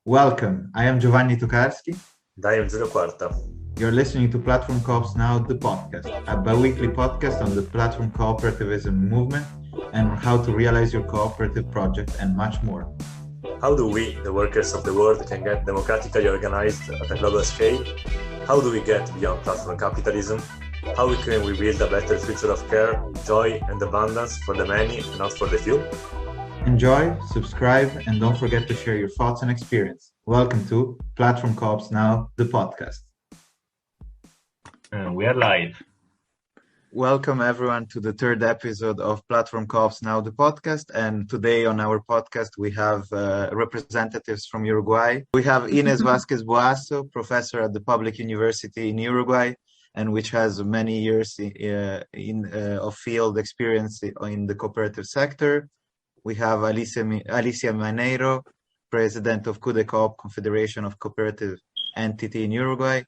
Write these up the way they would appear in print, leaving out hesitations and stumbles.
Welcome, I am Giovanni Tokarski. And I am Giulio Quarta. You're listening to Platform Coops Now, the podcast, a bi-weekly podcast on the platform cooperativism movement and how to realize your cooperative project and much more. How do we, the workers of the world, can get democratically organized at a global scale? How do we get beyond platform capitalism? How can we build a better future of care, joy and abundance for the many and not for the few? Enjoy, subscribe, and don't forget to share your thoughts and experience. Welcome to Platform Coops Now, the podcast. We are live. Welcome everyone to the third episode of Platform Coops Now, the podcast. And today on our podcast, we have representatives from Uruguay. We have Ines Vazquez Boasso, professor at the Public University in Uruguay, and which has many years of field experience in the cooperative sector. We have Alicia Maneiro, president of Cudecoop, Confederation of Cooperative Entity in Uruguay,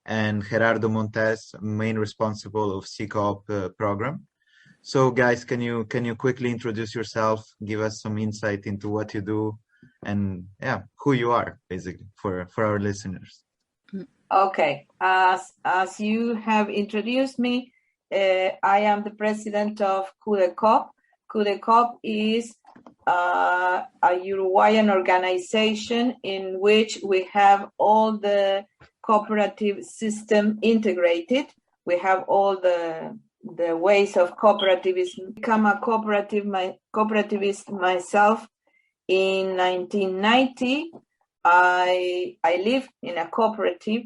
and Gerardo Montes, main responsible of Sicoop program. So guys, can you quickly introduce yourself, give us some insight into what you do and who you are basically for our listeners. Okay, as you have introduced me, I am the president of Cudecoop. Cudecoop is a Uruguayan organization in which we have all the cooperative system integrated. We have all the ways of cooperativism. Become a cooperativist myself in 1990. I live in a cooperative.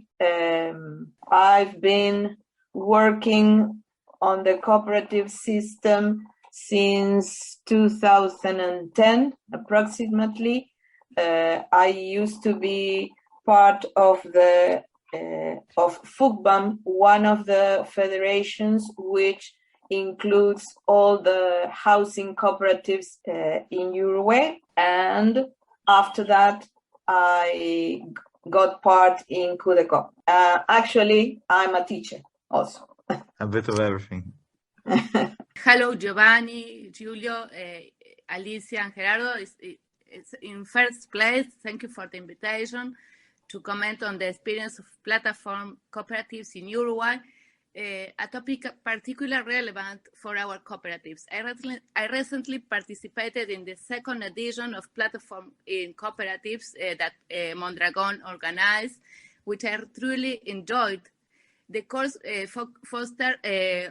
I've been working on the cooperative system since 2010, approximately. I used to be part of the FUCBAM, one of the federations which includes all the housing cooperatives in Uruguay. And after that, I got part in Cudecoop. Actually, I'm a teacher also. A bit of everything. Hello, Giovanni, Giulio, Alicia, and Gerardo. It's in first place, thank you for the invitation to comment on the experience of platform cooperatives in Uruguay, a topic particularly relevant for our cooperatives. I recently participated in the second edition of Platform in Cooperatives that Mondragon organized, which I truly enjoyed. The course fostered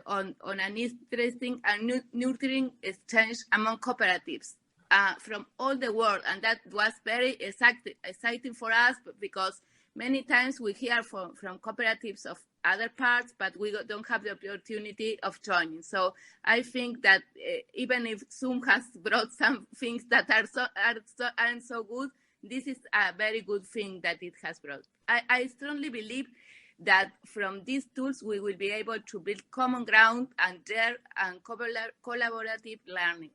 on an interesting and nurturing exchange among cooperatives from all the world, and that was very exciting for us because many times we hear from cooperatives of other parts, but we don't have the opportunity of joining. So I think that even if Zoom has brought some things that aren't so good, this is a very good thing that it has brought. I strongly believe that from these tools we will be able to build common ground and share and collaborative learning.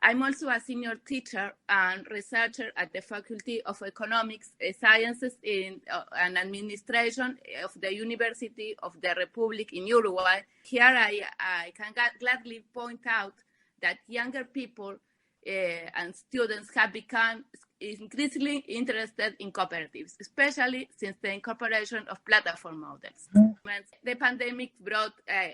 I'm also a senior teacher and researcher at the Faculty of Economics, Sciences and Administration of the University of the Republic in Uruguay. Here I can gladly point out that younger people and students have become increasingly interested in cooperatives, especially since the incorporation of platform models. The pandemic brought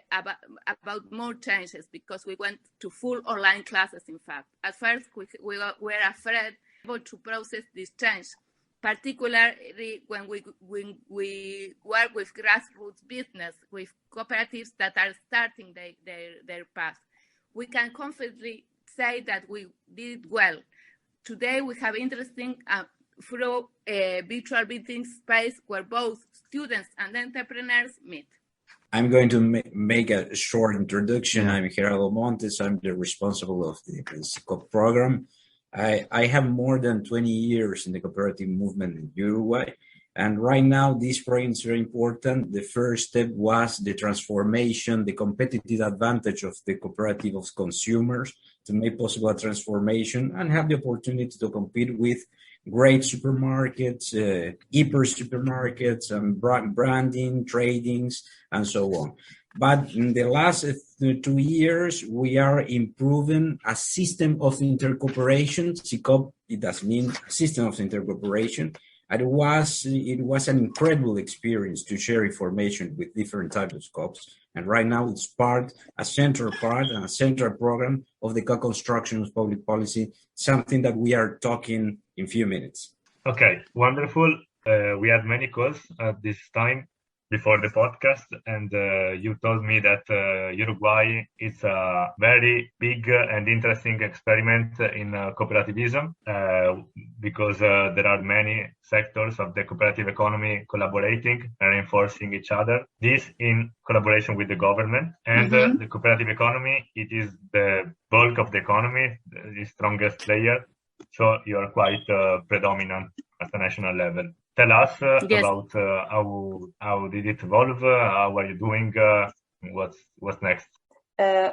about more changes because we went to full online classes, in fact. At first, we were afraid to process this change, particularly when we work with grassroots business, with cooperatives that are starting their path. We can confidently say that we did well. Today, we have interesting through a virtual meeting space where both students and entrepreneurs meet. I'm going to make a short introduction. I'm Gerardo Montes. I'm the responsible of the Sicoop program. I have more than 20 years in the cooperative movement in Uruguay. And right now, this program is very important. The first step was the transformation, the competitive advantage of the cooperative of consumers to make possible a transformation and have the opportunity to compete with great supermarkets, hyper supermarkets, and branding, tradings, and so on. But in the last 2 years, we are improving a system of intercooperation. Sicoop, it does mean system of intercooperation. And it was an incredible experience to share information with different types of scopes. And right now it's a central part and a central program of the co-construction of public policy, something that we are talking in few minutes. Okay, wonderful. We had many calls at this time before the podcast, and you told me that Uruguay is a very big and interesting experiment in cooperativism because there are many sectors of the cooperative economy collaborating and reinforcing each other. This in collaboration with the government and the cooperative economy. It is the bulk of the economy, the strongest player. So you are quite predominant at the national level. Tell us about how did it evolve? How are you doing? What's next?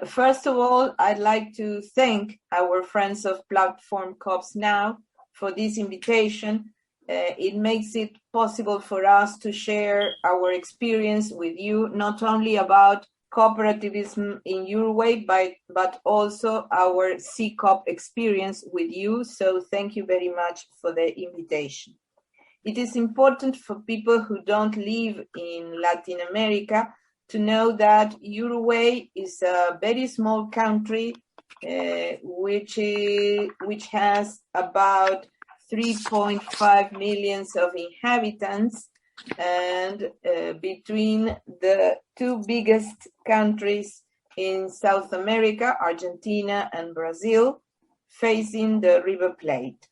First of all, I'd like to thank our friends of Platform Coops Now for this invitation. It makes it possible for us to share our experience with you, not only about cooperativism in Uruguay, but also our Sicoop experience with you. So thank you very much for the invitation. It is important for people who don't live in Latin America to know that Uruguay is a very small country which has about 3.5 million of inhabitants, and between the two biggest countries in South America, Argentina and Brazil, facing the River Plate.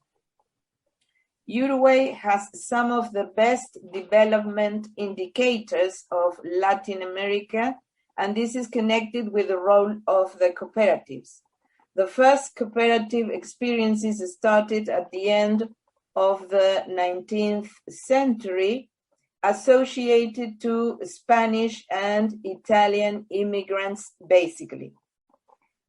Uruguay has some of the best development indicators of Latin America, and this is connected with the role of the cooperatives. The first cooperative experiences started at the end of the 19th century, associated to Spanish and Italian immigrants, basically.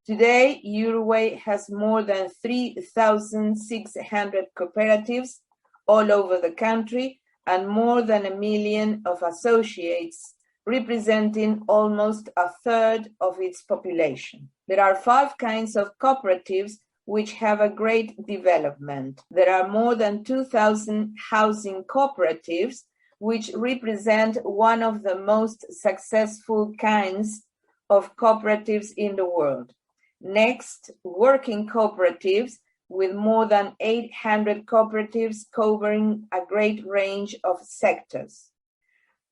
Today, Uruguay has more than 3,600 cooperatives all over the country and more than 1 million of associates, representing almost a third of its population. There are 5 kinds of cooperatives which have a great development. There are more than 2,000 housing cooperatives, which represent one of the most successful kinds of cooperatives in the world. Next, working cooperatives, with more than 800 cooperatives covering a great range of sectors.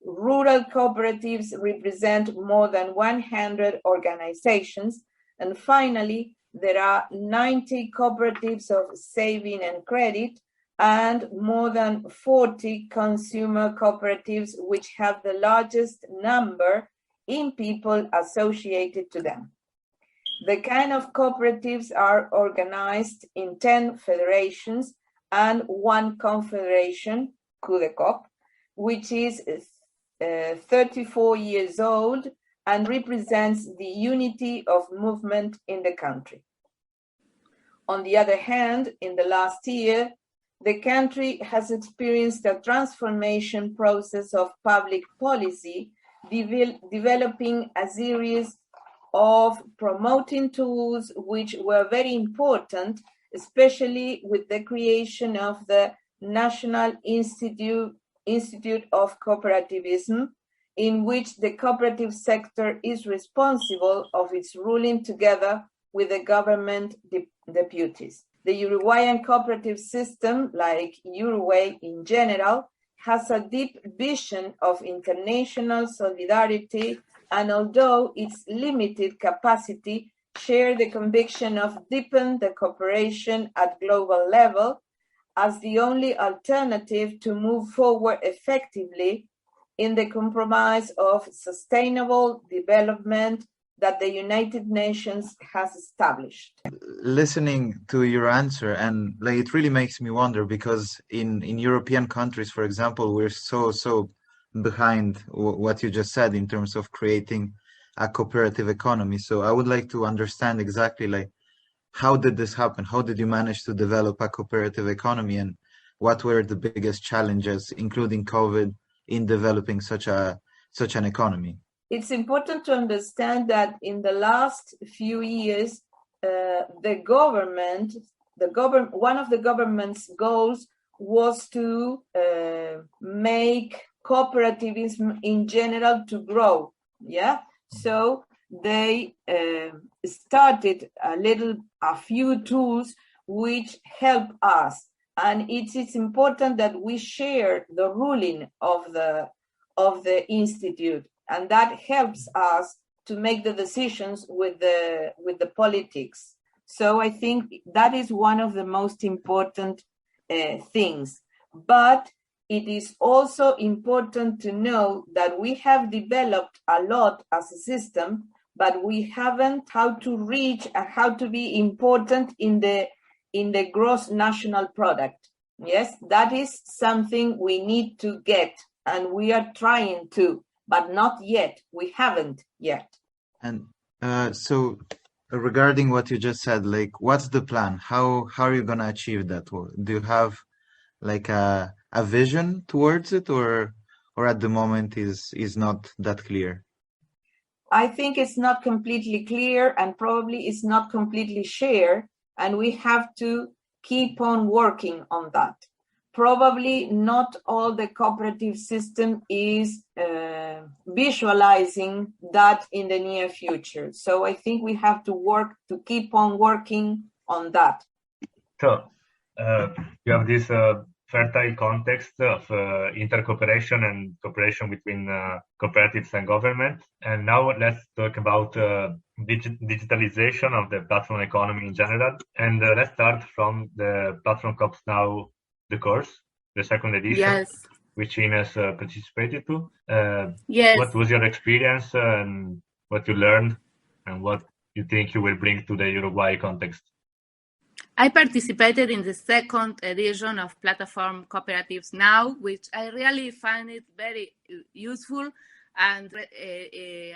Rural cooperatives represent more than 100 organizations. And finally, there are 90 cooperatives of saving and credit and more than 40 consumer cooperatives, which have the largest number in people associated to them. The kind of cooperatives are organized in 10 federations and 1 confederation, Cudecoop, which is 34 years old and represents the unity of movement in the country. On the other hand, in the last year, the country has experienced a transformation process of public policy, developing a series of promoting tools which were very important, especially with the creation of the National Institute of Cooperativism, in which the cooperative sector is responsible of its ruling together with the government deputies. The Uruguayan cooperative system, like Uruguay in general, has a deep vision of international solidarity, and although its limited capacity, share the conviction of deepen the cooperation at global level as the only alternative to move forward effectively in the compromise of sustainable development that the United Nations has established. Listening to your answer, and it really makes me wonder, because in European countries, for example, we're so behind what you just said in terms of creating a cooperative economy. So I would like to understand exactly how did this happen? How did you manage to develop a cooperative economy, and what were the biggest challenges, including COVID, in developing such an economy? it's important to understand that in the last few years, one of the government's goals was to make cooperativism in general to grow. Yeah, so they started a few tools which help us, and it is important that we share the ruling of the institute, and that helps us to make the decisions with the politics. So I think that is one of the most important things. But it is also important to know that we have developed a lot as a system, but we haven't how to reach and how to be important in the gross national product. Yes, that is something we need to get, and we are trying to, but not yet. We haven't yet. And so regarding what you just said, like, what's the plan? How are you gonna achieve that? Do you have like a vision towards it, or at the moment is not that clear? I think it's not completely clear, and probably it's not completely shared, and we have to keep on working on that. Probably not all the cooperative system is visualizing that in the near future. So I think we have to keep on working on that. So you have this fertile context of intercooperation and cooperation between cooperatives and government. And now let's talk about digitalization of the platform economy in general. And let's start from the Platform Coops Now, the course, the second edition, yes, which Ines participated to. Yes. What was your experience and what you learned and what you think you will bring to the Uruguay context? I participated in the second edition of Platform Cooperatives Now, which I really find it very useful and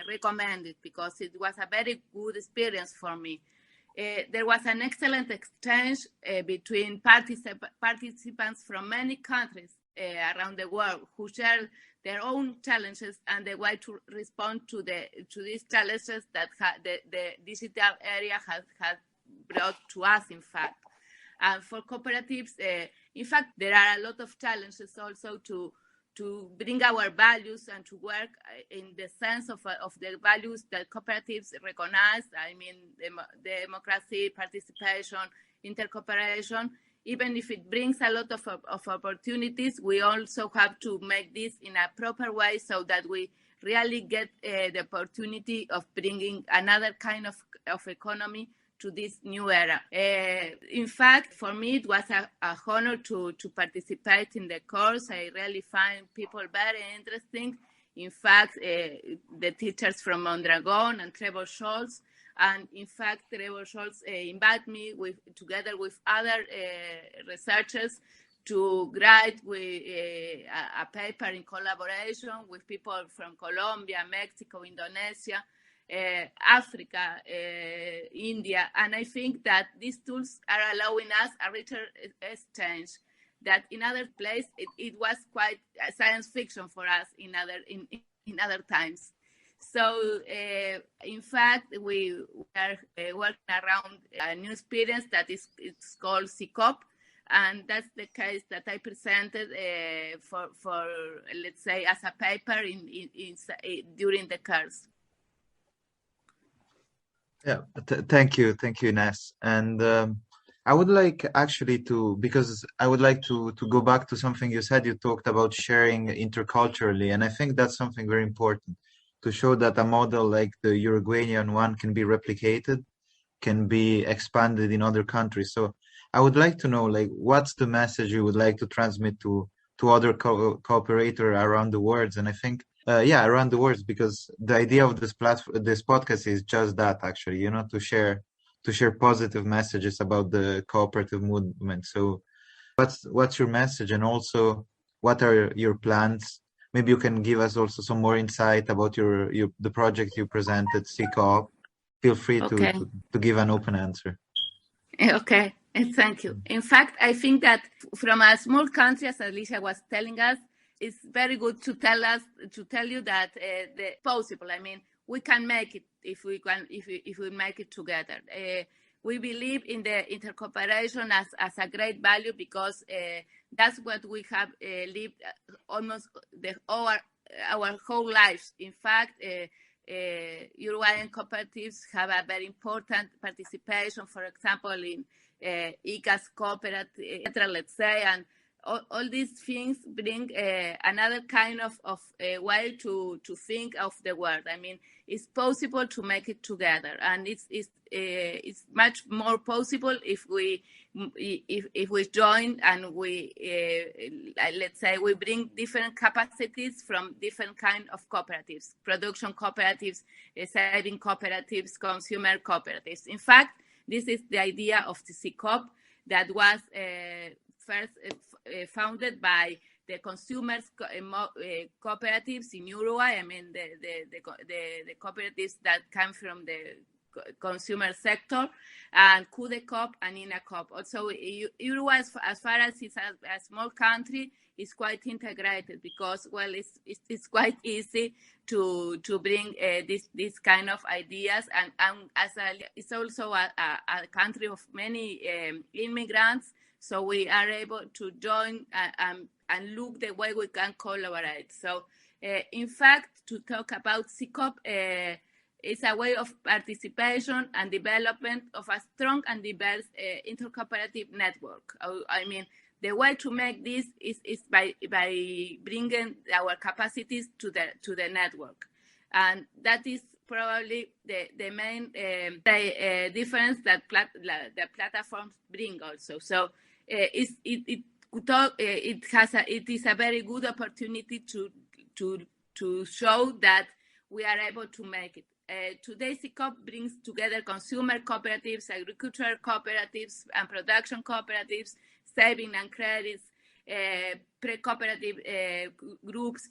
recommend it because it was a very good experience for me. There was an excellent exchange between participants from many countries around the world who share their own challenges and the way to respond to these challenges that the digital area has brought to us, in fact. And for cooperatives, in fact, there are a lot of challenges also to bring our values and to work in the sense of the values that cooperatives recognize. I mean, democracy, participation, intercooperation. Even if it brings a lot of opportunities, we also have to make this in a proper way so that we really get the opportunity of bringing another kind of economy to this new era. In fact, for me, it was a honor to participate in the course. I really find people very interesting. In fact, the teachers from Mondragon and Trevor Schultz. And in fact, Trevor Schultz invited me together with other researchers to write a paper in collaboration with people from Colombia, Mexico, Indonesia, Africa, India, and I think that these tools are allowing us a richer exchange that in other places it was quite science fiction for us in other times. So in fact, we are working around a new experience that it's called Sicoop, and that's the case that I presented for let's say as a paper during the course. Yeah, thank you, Ines. And I would like actually because I would like to go back to something you said. You talked about sharing interculturally, and I think that's something very important to show that a model like the Uruguayan one can be replicated, can be expanded in other countries. So I would like to know, like, what's the message you would like to transmit to other cooperators around the world? And I think around the world, because the idea of this podcast is just that, actually, to share positive messages about the cooperative movement. So what's your message, and also what are your plans? Maybe you can give us also some more insight about the project you presented, Sicoop. Feel free to give an open answer. Okay, thank you. In fact, I think that from a small country, as Alicia was telling us, it's very good to tell you that the possible. I mean, we can make it if we make it together. We believe in the intercooperation as a great value because that's what we have lived almost our whole lives. In fact, Uruguayan cooperatives have a very important participation, for example, in ICA's cooperative, let's say, and all these things bring another kind of way to think of the world. I mean, it's possible to make it together, and it's much more possible if we join and we let's say we bring different capacities from different kind of cooperatives, production cooperatives, saving cooperatives, consumer cooperatives. In fact, this is the idea of the Sicoop that was first founded by the consumers cooperatives in Uruguay. I mean, the cooperatives that come from the consumer sector, and Cudecoop and Intercoop. Also, Uruguay, as far as it's a small country, is quite integrated because, well, it's quite easy to bring this kind of ideas, and it's also a country of many immigrants. So we are able to join and look the way we can collaborate. So, in fact, to talk about Sicoop, it's a way of participation and development of a strong and diverse intercooperative network. I mean, the way to make this is by bringing our capacities to the network, and that is probably the main difference that the platforms bring also. So it is a very good opportunity to show that we are able to make it. Today, Sicoop brings together consumer cooperatives, agricultural cooperatives, and production cooperatives, saving and credits, pre-cooperative groups.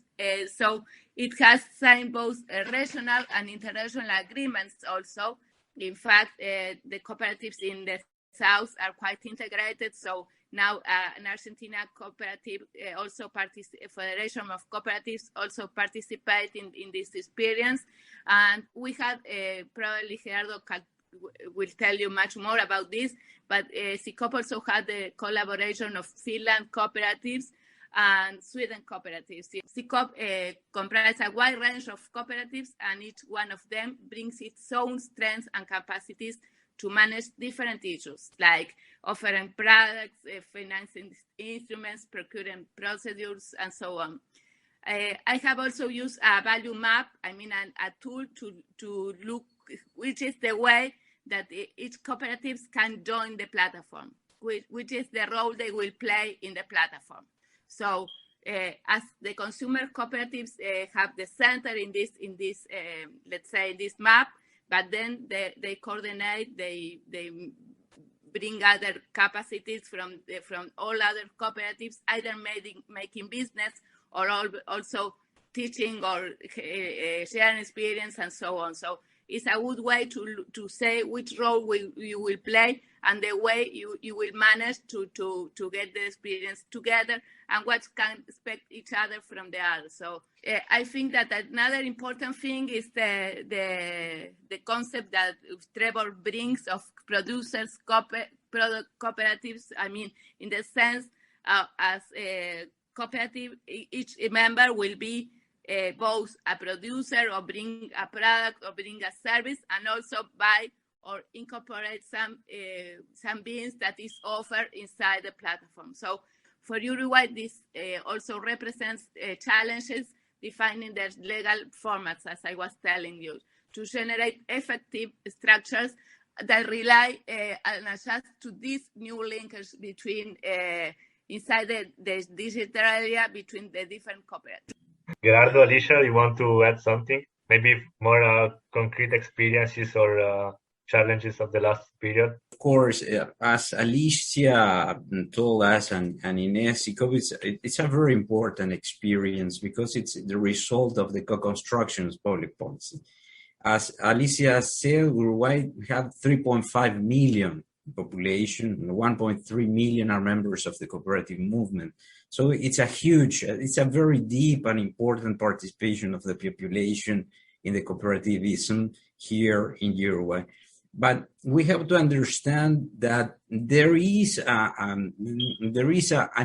So it has signed both regional and international agreements also. In fact, the cooperatives in the south are quite integrated. So now an Argentina cooperative, also Federation of Cooperatives, also participate in this experience. And we have, probably Gerardo will tell you much more about this, but Sicoop also had the collaboration of Finland cooperatives and Sweden cooperatives. Sicoop comprises a wide range of cooperatives, and each one of them brings its own strengths and capacities to manage different issues like offering products, financing instruments, procuring procedures, and so on. I have also used a value map, I mean a tool to look which is the way that each cooperatives can join the platform, which is the role they will play in the platform. So as the consumer cooperatives have the center in this let's say this map, but then they coordinate, they bring other capacities from all other cooperatives, either making business or also teaching or sharing experience and so on. So it's a good way to say which role you will play and the way you will manage to get the experience together and what can expect each other from the other. So I think that another important thing is the concept that Trevor brings of producers, product cooperatives. I mean, in the sense as a cooperative, each member will be both a producer or bring a product or bring a service, and also buy or incorporate some beans that is offered inside the platform. So for Uruguay, this also represents challenges defining the legal formats, as I was telling you, to generate effective structures that rely and adjust to this new linkage between inside the digital area between the different cooperatives. Gerardo, Alicia, you want to add something? Maybe more concrete experiences or challenges of the last period? Of course, as Alicia told us and Ines, it's a very important experience because it's the result of the co-construction's public policy. As Alicia said, Uruguay had 3.5 million population. 1.3 million are members of the cooperative movement. So it's a very deep and important participation of the population in the cooperativism here in Uruguay. But we have to understand that there is a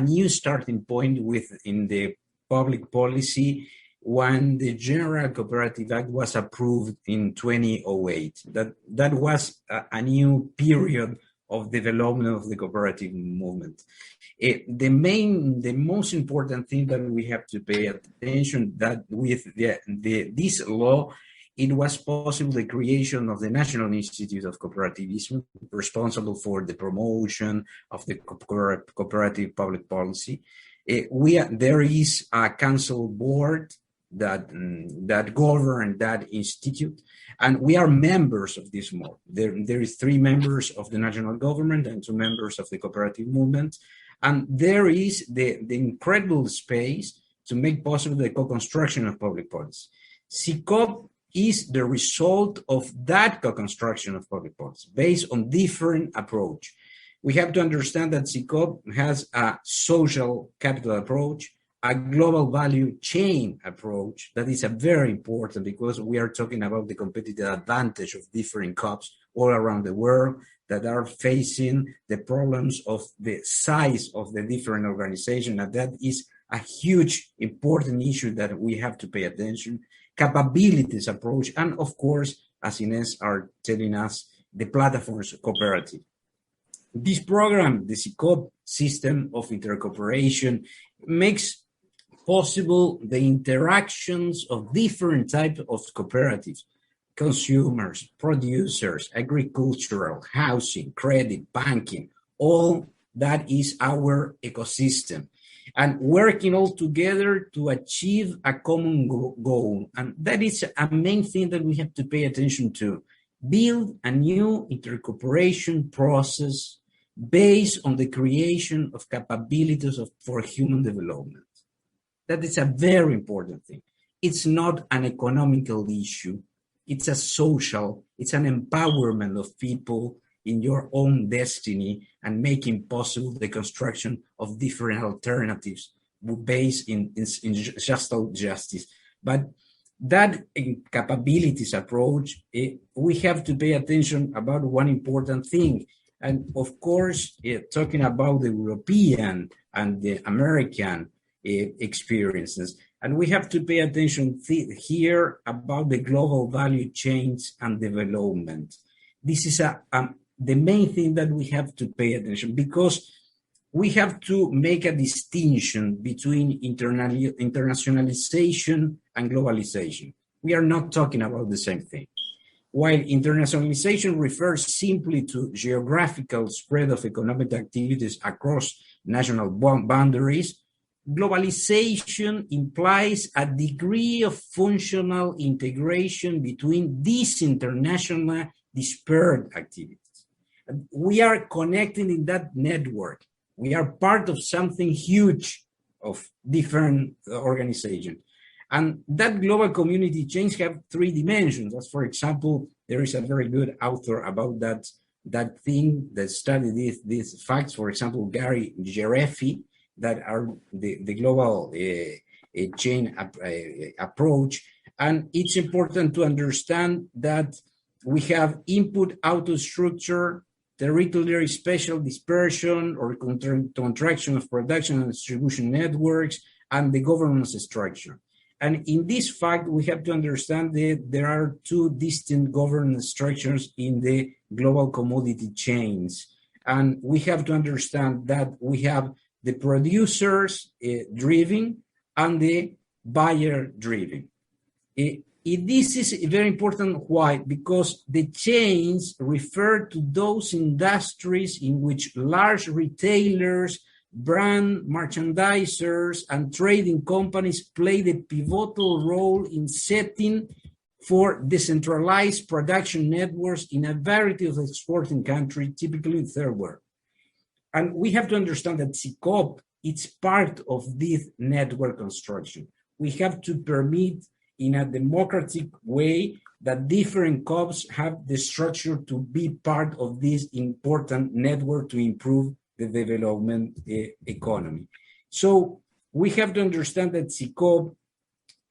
new starting point in the public policy when the General Cooperative Act was approved in 2008. That was a new period of development of the cooperative movement. The most important thing that we have to pay attention that with this law, it was possible the creation of the National Institute of Cooperativism, responsible for the promotion of the cooperative public policy. There is a council board that govern that institute, and we are members of this board. There is 3 members of the national government and 2 members of the cooperative movement, and there is the incredible space to make possible the co-construction of public policy. Sicoop is the result of that co-construction of public policy based on different approach. We have to understand that Sicoop has a social capital approach, a global value chain approach that is a very important because we are talking about the competitive advantage of different COPs all around the world that are facing the problems of the size of the different organizations, and that is a huge important issue that we have to pay attention. Capabilities approach, and of course, as Ines are telling us, the platforms cooperative. This program, the Sicoop system of intercooperation, makes possible the interactions of different types of cooperatives, consumers, producers, agricultural, housing, credit, banking, all that is our ecosystem. And working all together to achieve a common goal. And that is a main thing that we have to pay attention to. Build a new intercooperation process based on the creation of capabilities for human development. That is a very important thing. It's not an economical issue. It's a social, it's an empowerment of people in your own destiny and making possible the construction of different alternatives based in social justice. But that capabilities approach, we have to pay attention about one important thing. And of course, talking about the European and the American experiences. And we have to pay attention here about the global value chains and development. This is the main thing that we have to pay attention because we have to make a distinction between internationalization and globalization. We are not talking about the same thing. While internationalization refers simply to geographical spread of economic activities across national boundaries, globalization implies a degree of functional integration between these international disparate activities. We are connected in that network. We are part of something huge of different organizations. And that global community change have 3 dimensions. As for example, there is a very good author about that thing that studied these facts. For example, Gary Gerefi, that are the global chain approach. And it's important to understand that we have input-output structure, territorial spatial dispersion or contraction of production and distribution networks, and the governance structure. And in this fact, we have to understand that there are 2 distinct governance structures in the global commodity chains. And we have to understand that we have the producers driven and the buyer driven. This is very important. Why? Because the chains refer to those industries in which large retailers, brand merchandisers, and trading companies play the pivotal role in setting for decentralized production networks in a variety of exporting countries, typically third world. And we have to understand that Sicoop, it's part of this network construction. We have to permit in a democratic way that different COPs have the structure to be part of this important network to improve the development economy. So we have to understand that Sicoop,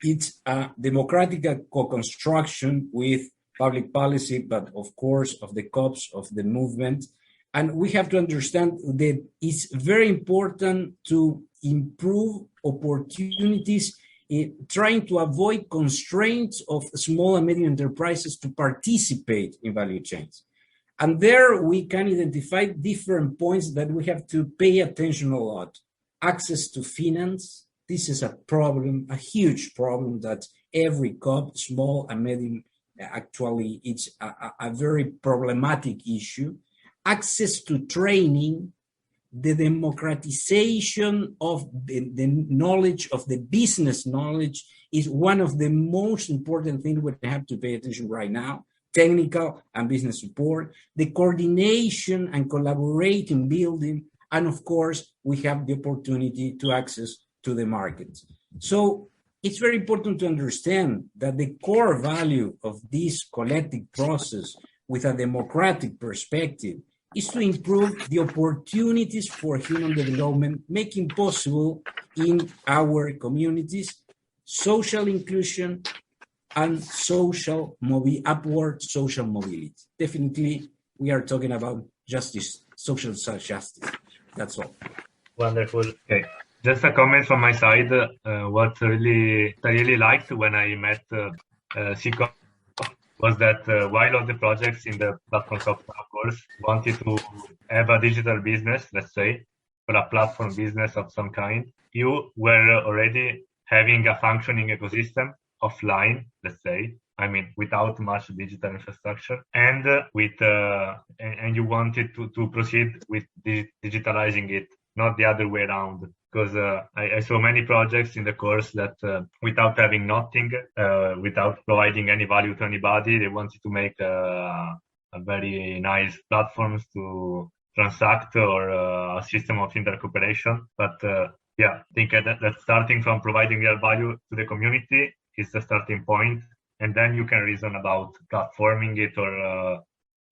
it's a democratic co-construction with public policy, but of course of the COPs, of the movement. And we have to understand that it's very important to improve opportunities, trying to avoid constraints of small and medium enterprises to participate in value chains. And there we can identify different points that we have to pay attention a lot. Access to finance. This is a problem, a huge problem that every COP, small and medium, actually it's a very problematic issue. Access to training, the democratization of the knowledge, of the business knowledge, is one of the most important things we have to pay attention right now. Technical and business support, the coordination and collaborating building, and of course, we have the opportunity to access to the markets. So it's very important to understand that the core value of this collective process with a democratic perspective is to improve the opportunities for human development, making possible in our communities social inclusion and upward social mobility. Definitely, we are talking about justice, social justice. That's all. Wonderful. Okay. Just a comment from my side. What I really liked when I met Sicoop was that while all the projects in the Platform Coops, of course, wanted to have a digital business, let's say, or a platform business of some kind, you were already having a functioning ecosystem offline, let's say, I mean, without much digital infrastructure, and and you wanted to proceed with digitalizing it, not the other way around. Because I saw many projects in the course that without having nothing, without providing any value to anybody, they wanted to make a very nice platforms to transact or a system of intercooperation. But I think that starting from providing real value to the community is the starting point, and then you can reason about platforming it or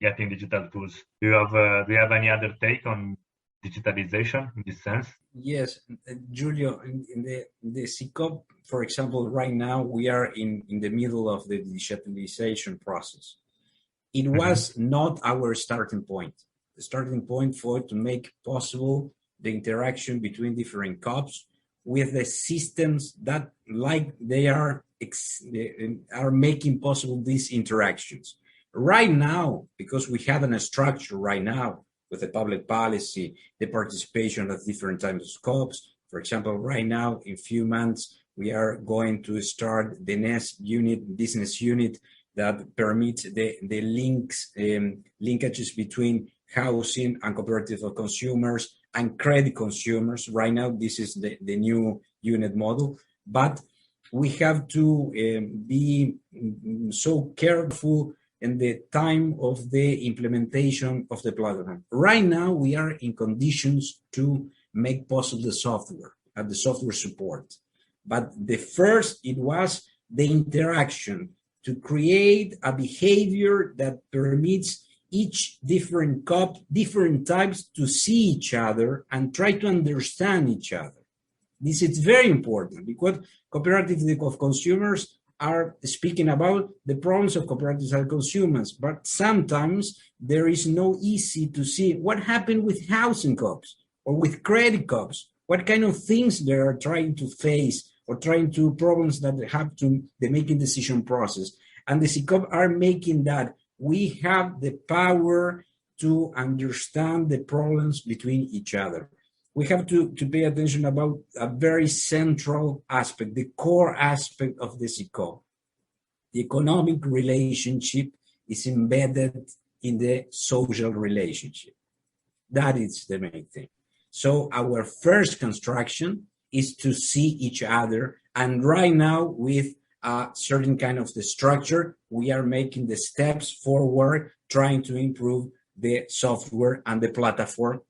getting digital tools. Do you have any other take on digitalization in this sense? Yes, Giulio, in the Sicoop, for example, right now we are in the middle of the digitalization process. It was not our starting point. The starting point for to make possible the interaction between different COPs with the systems that they are making possible these interactions. Right now, because we have a structure right now with the public policy, the participation of different types of COPs. For example, right now, in few months, we are going to start the next business unit that permits the linkages between housing and cooperative consumers and credit consumers. Right now, this is the new unit model, but we have to be so careful in the time of the implementation of the platform. Right now, we are in conditions to make possible the software and the software support. But the first, it was the interaction to create a behavior that permits each different COP, different types to see each other and try to understand each other. This is very important because cooperatives of consumers are speaking about the problems of cooperatives and consumers, but sometimes there is no easy to see what happened with housing COPs or with credit COPs, what kind of things they are trying to face or trying to problems that they have to the making decision process. And the Sicoop are making that we have the power to understand the problems between each other. We have to pay attention about a very central aspect, the core aspect of the Sicoop. The economic relationship is embedded in the social relationship. That is the main thing. So our first construction is to see each other. And right now, with a certain kind of the structure, we are making the steps forward, trying to improve the software and the platform.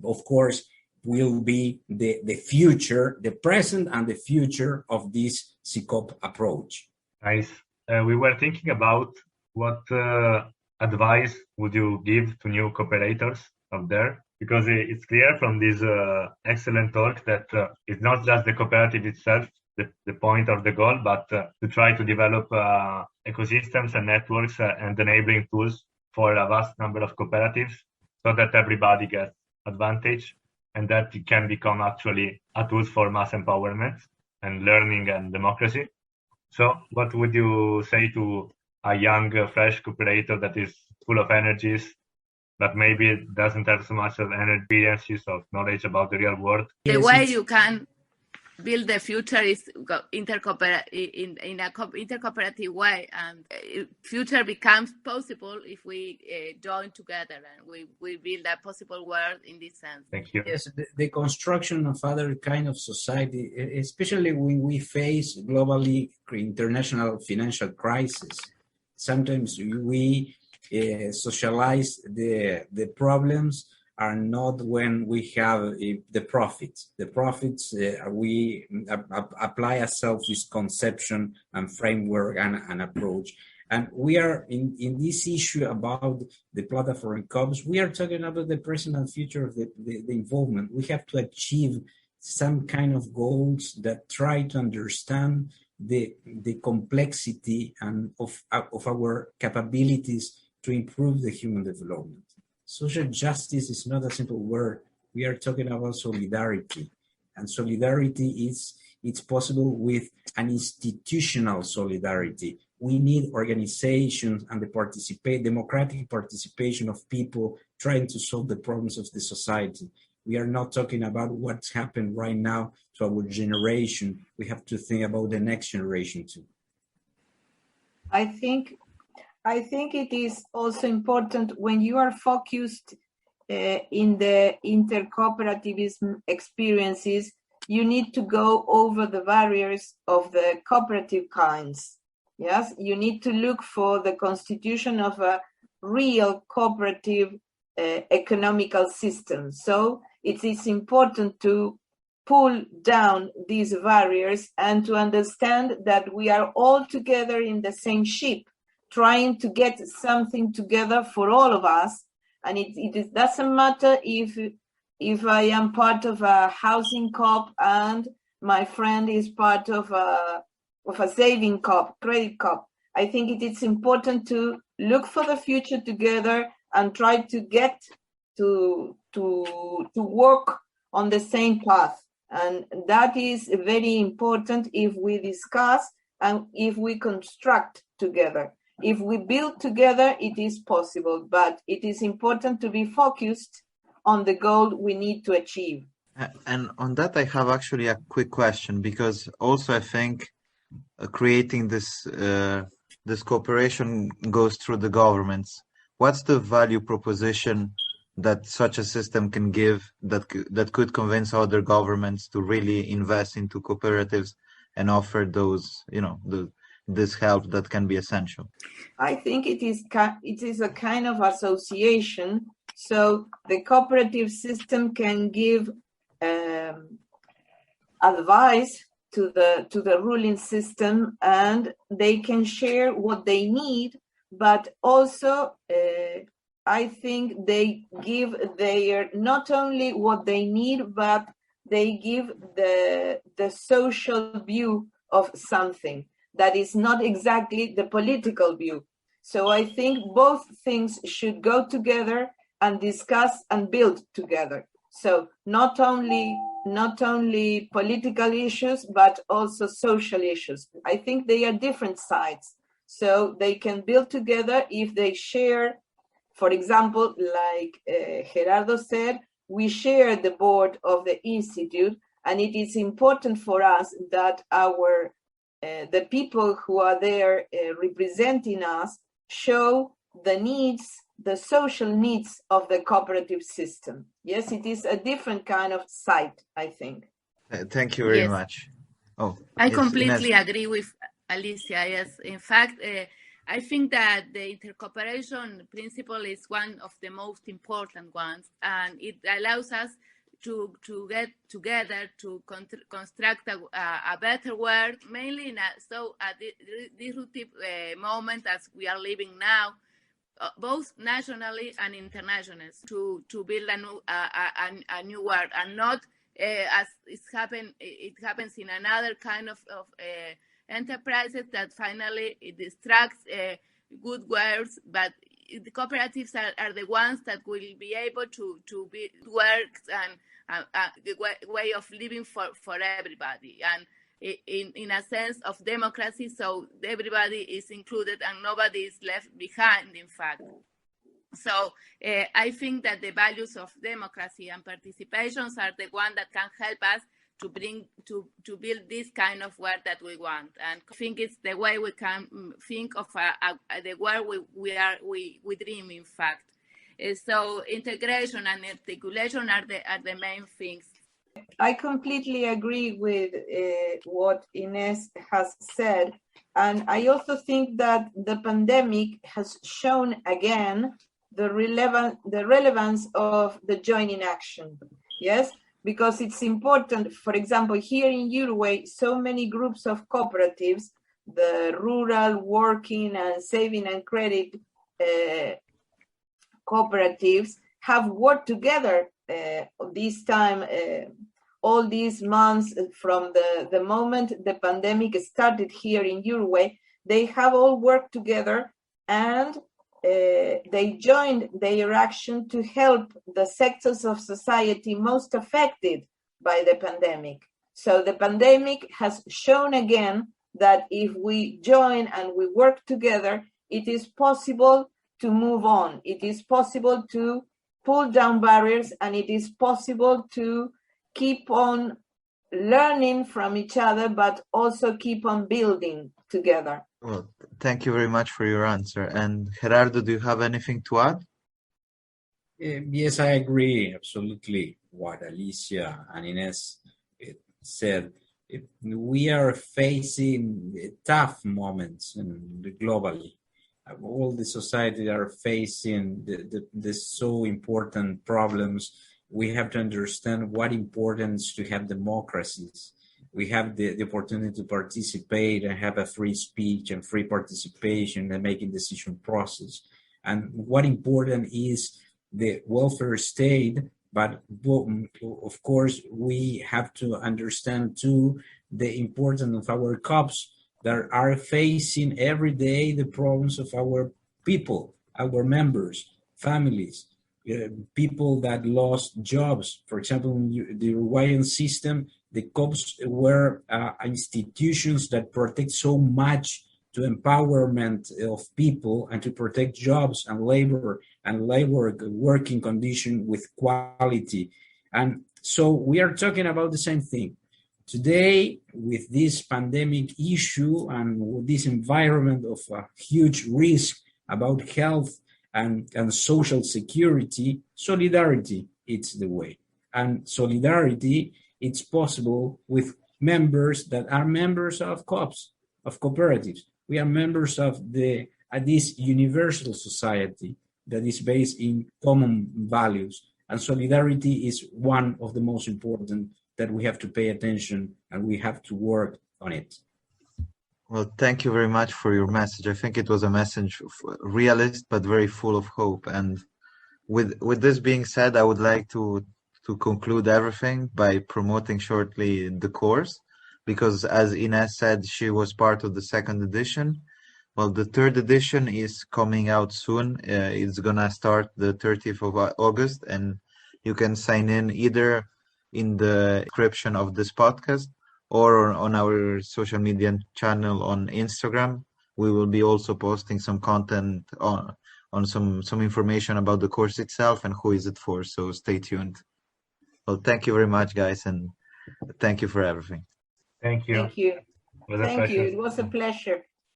Of course, will be the future, the present and the future of this Sicoop approach. Nice. We were thinking about what advice would you give to new cooperators out there? Because it's clear from this excellent talk that it's not just the cooperative itself, the point or the goal, but to try to develop ecosystems and networks and enabling tools for a vast number of cooperatives so that everybody gets advantage and that it can become actually a tool for mass empowerment and learning and democracy. So what would you say to a young, fresh cooperator that is full of energies, but maybe doesn't have so much of experiences of knowledge about the real world? The way you can build the future is in a intercooperative way, and future becomes possible if we join together and we build a possible world in this sense. Thank you. Yes, the construction of other kind of society, especially when we face globally international financial crisis, sometimes we socialize the problems are not when we have the profits. The profits, we apply a selfish conception and framework and approach. And we are in this issue about the Platform Coops, we are talking about the present and future of the involvement. We have to achieve some kind of goals that try to understand the complexity and of our capabilities to improve the human development. Social justice is not a simple word. We are talking about solidarity, and solidarity it's possible with an institutional solidarity. We need organizations and the democratic participation of people trying to solve the problems of the society. We are not talking about what's happened right now to our generation. We have to think about the next generation too. I think it is also important when you are focused in the intercooperativism experiences, you need to go over the barriers of the cooperative kinds. Yes, you need to look for the constitution of a real cooperative economical system. So it is important to pull down these barriers and to understand that we are all together in the same ship, trying to get something together for all of us. And it doesn't matter if I am part of a housing coop and my friend is part of a saving coop, credit coop. I think it is important to look for the future together and try to get to work on the same path. And that is very important if we discuss and if we construct together. If we build together, it is possible, but it is important to be focused on the goal we need to achieve. And on that, I have actually a quick question, because also I think creating this cooperation goes through the governments. What's the value proposition that such a system can give that could convince other governments to really invest into cooperatives and offer those, this help that can be essential? I think it is a kind of association. So the cooperative system can give advice to the ruling system, and they can share what they need, but also I think they give their not only what they need, but they give the social view of something that is not exactly the political view. So I think both things should go together and discuss and build together. So not only political issues, but also social issues. I think they are different sides. So they can build together if they share, for example, like Gerardo said, we share the board of the institute, and it is important for us that the people who are there representing us show the needs, the social needs of the cooperative system. Yes, it is a different kind of site, I think. Thank you very much. I completely agree with Alicia. Yes, in fact, I think that the intercooperation principle is one of the most important ones, and it allows us to get together to construct a better world, mainly in a disruptive moment as we are living now, both nationally and internationally, to build a new world, and not as it happens in another kind of enterprises that finally it distracts good words, but the cooperatives are the ones that will be able to build works and the way of living for everybody, and in a sense of democracy, so everybody is included and nobody is left behind, in fact. So I think that the values of democracy and participations are the one that can help us to build this kind of world that we want, and I think it's the way we can think of the world we dream, in fact. So integration and articulation are the main things. I completely agree with what Ines has said, and I also think that the pandemic has shown again the relevance of the joining action. Yes. Because it's important. For example, here in Uruguay, so many groups of cooperatives, the rural working and saving and credit cooperatives, have worked together this time, all these months from the moment the pandemic started here in Uruguay. They have all worked together, and they joined their action to help the sectors of society most affected by the pandemic. So the pandemic has shown again that if we join and we work together, it is possible to move on. It is possible to pull down barriers, and it is possible to keep on learning from each other, but also keep on building together. Well, thank you very much for your answer. And Gerardo, do you have anything to add? Yes, I agree absolutely what Alicia and Ines said. We are facing tough moments globally. All the society are facing the so important problems. We have to understand what importance to have democracies. We have the opportunity to participate and have a free speech and free participation and making decision process. And what important is the welfare state, but of course we have to understand too the importance of our COPs that are facing every day the problems of our people, our members, families, people that lost jobs. For example, in the Uruguayan system, the COPs were institutions that protect so much to empowerment of people and to protect jobs and labor working condition with quality. And so we are talking about the same thing. Today, with this pandemic issue and with this environment of a huge risk about health and social security, solidarity is the way. And solidarity, it's possible with members that are members of COPs, of cooperatives. We are members of this universal society that is based in common values. And solidarity is one of the most important that we have to pay attention and we have to work on it. Well, thank you very much for your message. I think it was a message realist, but very full of hope. And with this being said, I would like to conclude everything by promoting shortly the course, because as Ines said, she was part of the second edition. Well, the third edition is coming out soon. It's gonna start the 30th of August, and you can sign in either in the description of this podcast or on our social media channel on Instagram. We will be also posting some content on some information about the course itself and who is it for, so stay tuned. Well, thank you very much, guys, and thank you for everything. Thank you. Thank you. It was a Thank pleasure. you. It was a pleasure.